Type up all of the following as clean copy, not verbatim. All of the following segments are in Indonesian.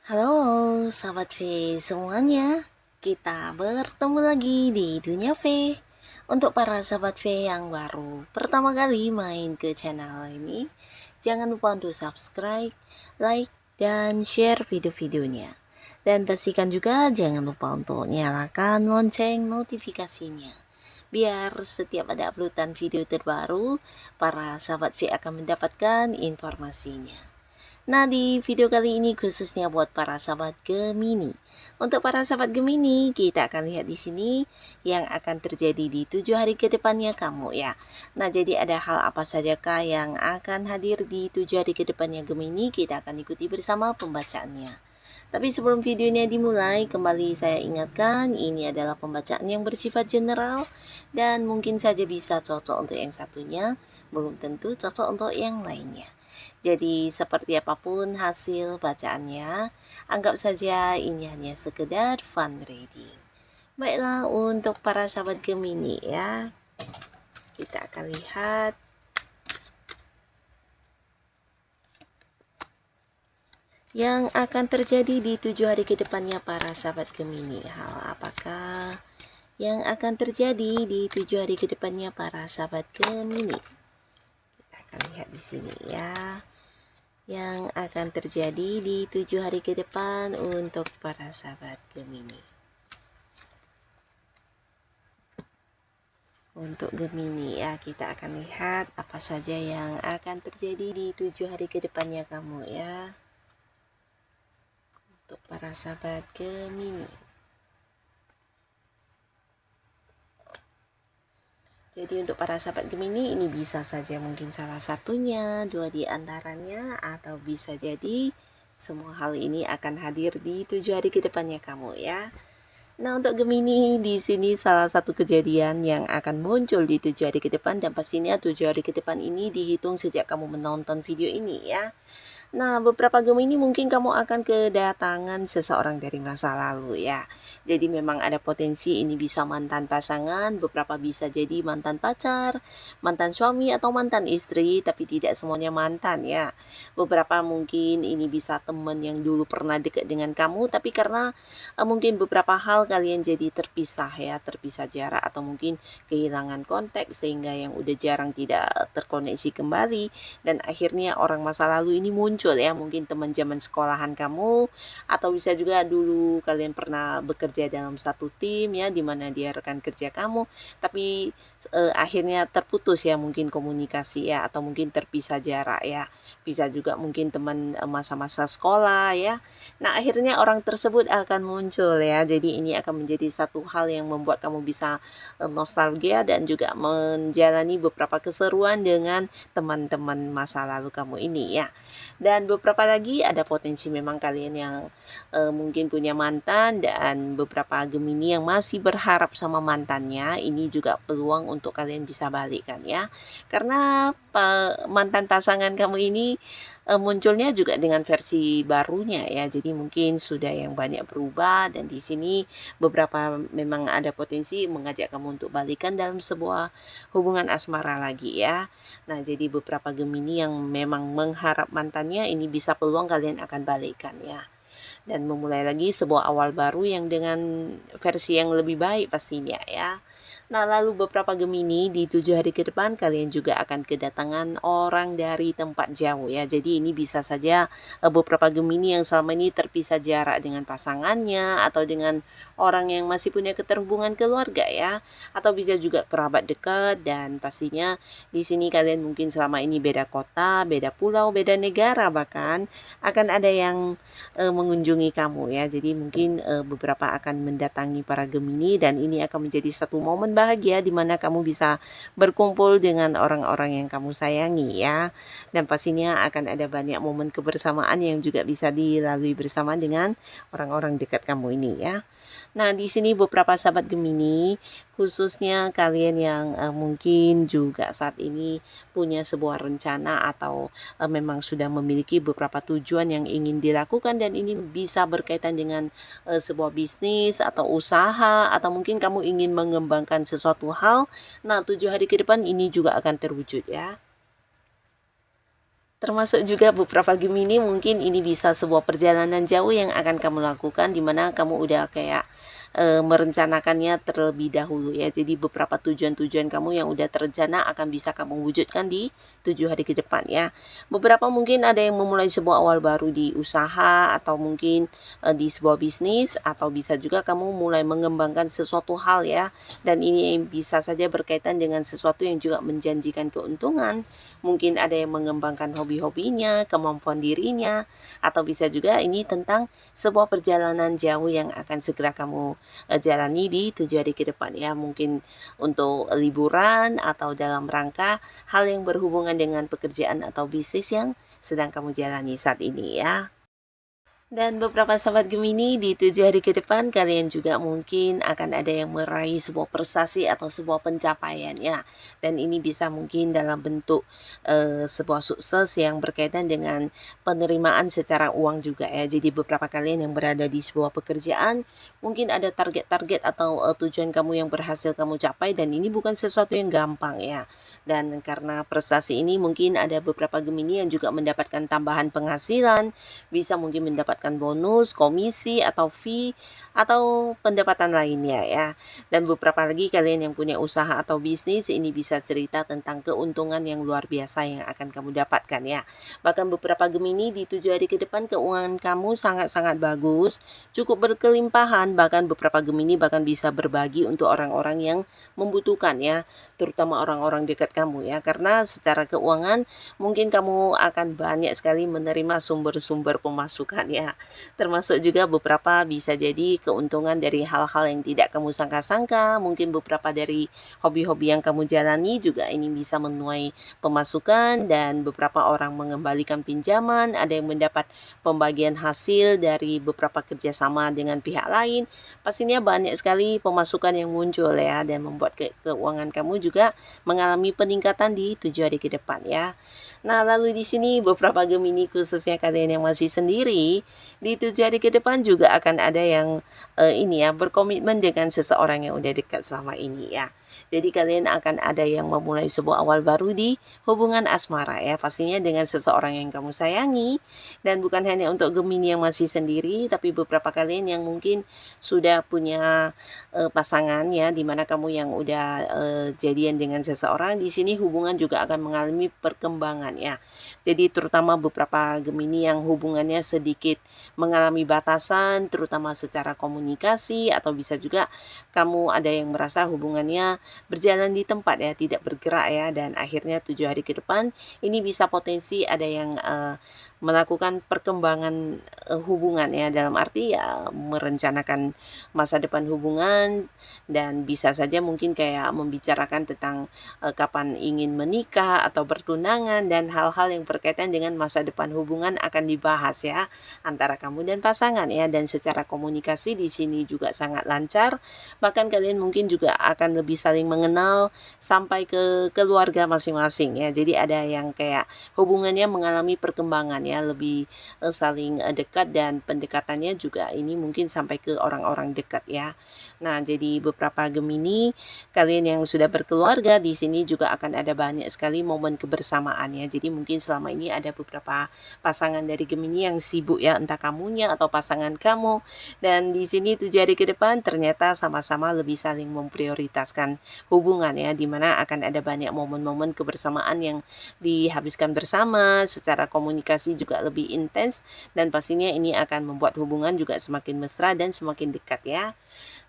Halo sahabat V semuanya, kita bertemu lagi di Dunia V. Untuk para sahabat V yang baru pertama kali main ke channel ini, jangan lupa untuk subscribe, like, dan share video-videonya. Dan pastikan juga jangan lupa untuk nyalakan lonceng notifikasinya, biar setiap ada uploadan video terbaru, para sahabat V akan mendapatkan informasinya. Nah, di video kali ini khususnya buat para sahabat Gemini. Untuk para sahabat Gemini, kita akan lihat di sini yang akan terjadi di 7 hari ke depannya kamu ya. Nah, jadi ada hal apa sajakah yang akan hadir di 7 hari ke depannya Gemini? Kita akan ikuti bersama pembacaannya. Tapi sebelum videonya dimulai, kembali saya ingatkan ini adalah pembacaan yang bersifat general dan mungkin saja bisa cocok untuk yang satunya, belum tentu cocok untuk yang lainnya. Jadi seperti apapun hasil bacaannya, anggap saja ini hanya sekedar fun reading. Baiklah, untuk para sahabat Gemini ya, kita akan lihat yang akan terjadi di 7 hari ke depannya para sahabat Gemini. Hal apakah yang akan terjadi di 7 hari ke depannya para sahabat Gemini? Kita akan lihat di sini ya. Yang akan terjadi di 7 hari ke depan untuk para sahabat Gemini. Untuk Gemini ya, kita akan lihat apa saja yang akan terjadi di 7 hari ke depannya kamu ya. Untuk para sahabat Gemini. Jadi untuk para sahabat Gemini ini bisa saja mungkin salah satunya, dua di antaranya, atau bisa jadi semua hal ini akan hadir di 7 hari ke depannya kamu ya. Nah, untuk Gemini di sini salah satu kejadian yang akan muncul di 7 hari ke depan, dan pastinya 7 hari ke depan ini dihitung sejak kamu menonton video ini ya. Nah, beberapa Gemini mungkin kamu akan kedatangan seseorang dari masa lalu ya. Jadi memang ada potensi ini bisa mantan pasangan, beberapa bisa jadi mantan pacar, mantan suami atau mantan istri, tapi tidak semuanya mantan ya. Beberapa mungkin ini bisa teman yang dulu pernah dekat dengan kamu, tapi karena mungkin beberapa hal kalian jadi terpisah ya, terpisah jarak atau mungkin kehilangan kontak sehingga yang udah jarang tidak terkoneksi kembali, dan akhirnya orang masa lalu ini muncul ya, mungkin teman zaman sekolahan kamu, atau bisa juga dulu kalian pernah bekerja dalam satu tim ya, dimana dia rekan kerja kamu, tapi akhirnya terputus ya mungkin komunikasi ya, atau mungkin terpisah jarak ya. Bisa juga mungkin teman masa-masa sekolah ya. Nah, akhirnya orang tersebut akan muncul ya. Jadi ini akan menjadi satu hal yang membuat kamu bisa nostalgia dan juga menjalani beberapa keseruan dengan teman-teman masa lalu kamu ini ya. Dan beberapa lagi ada potensi memang kalian yang mungkin punya mantan, dan beberapa Gemini yang masih berharap sama mantannya, ini juga peluang untuk kalian bisa balikan ya. Karena mantan pasangan kamu ini munculnya juga dengan versi barunya ya. Jadi mungkin sudah yang banyak berubah, dan di sini beberapa memang ada potensi mengajak kamu untuk balikan dalam sebuah hubungan asmara lagi ya. Nah, jadi beberapa Gemini yang memang mengharap mantannya ini bisa peluang kalian akan balikan ya. Dan memulai lagi sebuah awal baru yang dengan versi yang lebih baik pastinya ya. Nah, lalu beberapa Gemini di 7 hari ke depan kalian juga akan kedatangan orang dari tempat jauh ya. Jadi ini bisa saja beberapa Gemini yang selama ini terpisah jarak dengan pasangannya, atau dengan orang yang masih punya keterhubungan keluarga ya, atau bisa juga kerabat dekat, dan pastinya di sini kalian mungkin selama ini beda kota, beda pulau, beda negara, bahkan akan ada yang mengunjungi kamu ya. Jadi mungkin beberapa akan mendatangi para Gemini, dan ini akan menjadi satu momen bahagia di mana kamu bisa berkumpul dengan orang-orang yang kamu sayangi ya. Dan pastinya akan ada banyak momen kebersamaan yang juga bisa dilalui bersama dengan orang-orang dekat kamu ini ya. Nah, di sini beberapa sahabat Gemini, khususnya kalian yang mungkin juga saat ini punya sebuah rencana atau memang sudah memiliki beberapa tujuan yang ingin dilakukan dan ini bisa berkaitan dengan sebuah bisnis atau usaha atau mungkin kamu ingin mengembangkan sesuatu hal. Nah, 7 hari ke depan ini juga akan terwujud ya. Termasuk juga beberapa Gemini mungkin ini bisa sebuah perjalanan jauh yang akan kamu lakukan di mana kamu udah kayak merencanakannya terlebih dahulu ya. Jadi beberapa tujuan-tujuan kamu yang udah terencana akan bisa kamu wujudkan di 7 hari ke depan ya. Beberapa mungkin ada yang memulai sebuah awal baru di usaha atau mungkin di sebuah bisnis atau bisa juga kamu mulai mengembangkan sesuatu hal ya. Dan ini bisa saja berkaitan dengan sesuatu yang juga menjanjikan keuntungan. Mungkin ada yang mengembangkan hobi-hobinya, kemampuan dirinya, atau bisa juga ini tentang sebuah perjalanan jauh yang akan segera kamu jalani di 7 hari ke depan ya. Mungkin untuk liburan atau dalam rangka hal yang berhubungan dengan pekerjaan atau bisnis yang sedang kamu jalani saat ini ya. Dan beberapa sahabat Gemini di 7 hari ke depan kalian juga mungkin akan ada yang meraih sebuah prestasi atau sebuah pencapaian ya. Dan ini bisa mungkin dalam bentuk sebuah sukses yang berkaitan dengan penerimaan secara uang juga ya. Jadi beberapa kalian yang berada di sebuah pekerjaan mungkin ada target-target atau tujuan kamu yang berhasil kamu capai dan ini bukan sesuatu yang gampang ya. Dan karena prestasi ini mungkin ada beberapa Gemini yang juga mendapatkan tambahan penghasilan, bisa mungkin mendapatkan bonus, komisi, atau fee, atau pendapatan lainnya ya. Dan beberapa lagi kalian yang punya usaha atau bisnis, ini bisa cerita tentang keuntungan yang luar biasa yang akan kamu dapatkan ya. Bahkan beberapa Gemini di 7 hari ke depan keuangan kamu sangat-sangat bagus, cukup berkelimpahan, bahkan beberapa Gemini bahkan bisa berbagi untuk orang-orang yang membutuhkan ya, terutama orang-orang dekat kamu ya. Karena secara keuangan mungkin kamu akan banyak sekali menerima sumber-sumber pemasukan ya. Termasuk juga beberapa bisa jadi keuntungan dari hal-hal yang tidak kamu sangka-sangka, mungkin beberapa dari hobi-hobi yang kamu jalani juga ini bisa menuai pemasukan dan beberapa orang mengembalikan pinjaman, ada yang mendapat pembagian hasil dari beberapa kerjasama dengan pihak lain. Pastinya banyak sekali pemasukan yang muncul ya dan membuat keuangan kamu juga mengalami peningkatan di 7 hari ke depan ya. Nah, lalu di sini beberapa Gemini khususnya kalian yang masih sendiri di 7 hari ke depan juga akan ada yang ini ya berkomitmen dengan seseorang yang udah dekat selama ini ya. Jadi kalian akan ada yang memulai sebuah awal baru di hubungan asmara ya, pastinya dengan seseorang yang kamu sayangi dan bukan hanya untuk Gemini yang masih sendiri tapi beberapa kalian yang mungkin sudah punya pasangan ya, dimana kamu yang udah jadian dengan seseorang di sini hubungan juga akan mengalami perkembangan ya. Jadi terutama beberapa Gemini yang hubungannya sedikit mengalami batasan terutama secara komunikasi atau bisa juga kamu ada yang merasa hubungannya berjalan di tempat ya, tidak bergerak ya dan akhirnya 7 hari ke depan ini bisa potensi ada yang melakukan perkembangan hubungan ya, dalam arti ya merencanakan masa depan hubungan dan bisa saja mungkin kayak membicarakan tentang kapan ingin menikah atau bertunangan dan hal-hal yang berkaitan dengan masa depan hubungan akan dibahas ya antara kamu dan pasangan ya, dan secara komunikasi di sini juga sangat lancar, bahkan kalian mungkin juga akan lebih saling mengenal sampai ke keluarga masing-masing ya. Jadi ada yang kayak hubungannya mengalami perkembangan ya, lebih saling dekat dan pendekatannya juga ini mungkin sampai ke orang-orang dekat ya. Nah, jadi beberapa Gemini kalian yang sudah berkeluarga di sini juga akan ada banyak sekali momen kebersamaan ya. Jadi mungkin selama ini ada beberapa pasangan dari Gemini yang sibuk ya, entah kamunya atau pasangan kamu. Dan di sini 7 hari ke depan ternyata sama-sama lebih saling memprioritaskan hubungan ya, dimana akan ada banyak momen-momen kebersamaan yang dihabiskan bersama, secara komunikasi juga lebih intens dan pastinya ini akan membuat hubungan juga semakin mesra dan semakin dekat ya.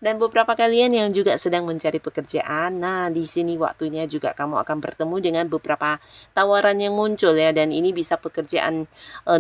Dan beberapa kalian yang juga sedang mencari pekerjaan, nah di sini waktunya juga kamu akan bertemu dengan beberapa tawaran yang muncul ya, dan ini bisa pekerjaan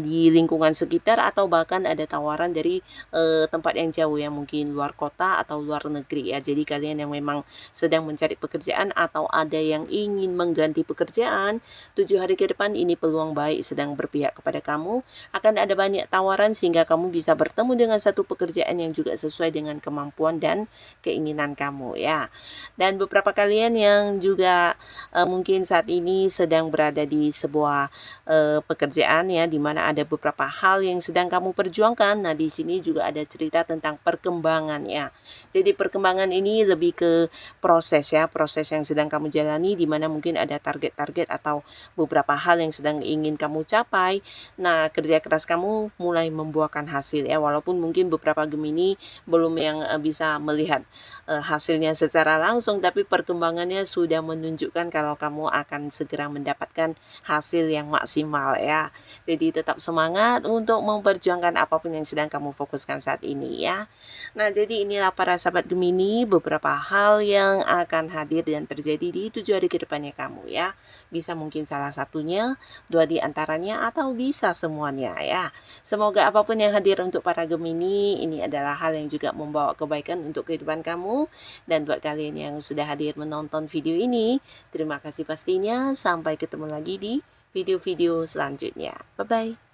di lingkungan sekitar atau bahkan ada tawaran dari tempat yang jauh ya, mungkin luar kota atau luar negeri ya. Jadi kalian yang memang sedang mencari pekerjaan atau ada yang ingin mengganti pekerjaan, 7 hari ke depan ini peluang baik sedang berpihak kepada kamu. Akan ada banyak tawaran sehingga kamu bisa bertemu dengan satu pekerjaan yang juga sesuai dengan kemampuan dan keinginan kamu ya. Dan beberapa kalian yang juga mungkin saat ini sedang berada di sebuah pekerjaan ya, di mana ada beberapa hal yang sedang kamu perjuangkan. Nah, di sini juga ada cerita tentang perkembangan ya. Jadi perkembangan ini lebih ke proses ya, proses yang sedang kamu jalani, di mana mungkin ada target-target atau beberapa hal yang sedang ingin kamu capai. Nah, kerja keras kamu mulai membuahkan hasil ya, walaupun mungkin beberapa Gemini belum yang bisa melihat hasilnya secara langsung, tapi perkembangannya sudah menunjukkan kalau kamu akan segera mendapatkan hasil yang maksimal ya. Jadi tetap semangat untuk memperjuangkan apapun yang sedang kamu fokuskan saat ini ya. Nah, jadi inilah para sahabat Gemini beberapa hal yang akan hadir dan terjadi di 7 hari ke depannya kamu ya. Bisa mungkin salah satunya, 2 di antaranya, atau bisa semuanya ya. Semoga apapun yang hadir untuk para Gemini ini adalah hal yang juga membawa kebaikan untuk kehidupan kamu. Dan buat kalian yang sudah hadir menonton video ini, terima kasih pastinya. Sampai ketemu lagi di video-video selanjutnya. Bye-bye.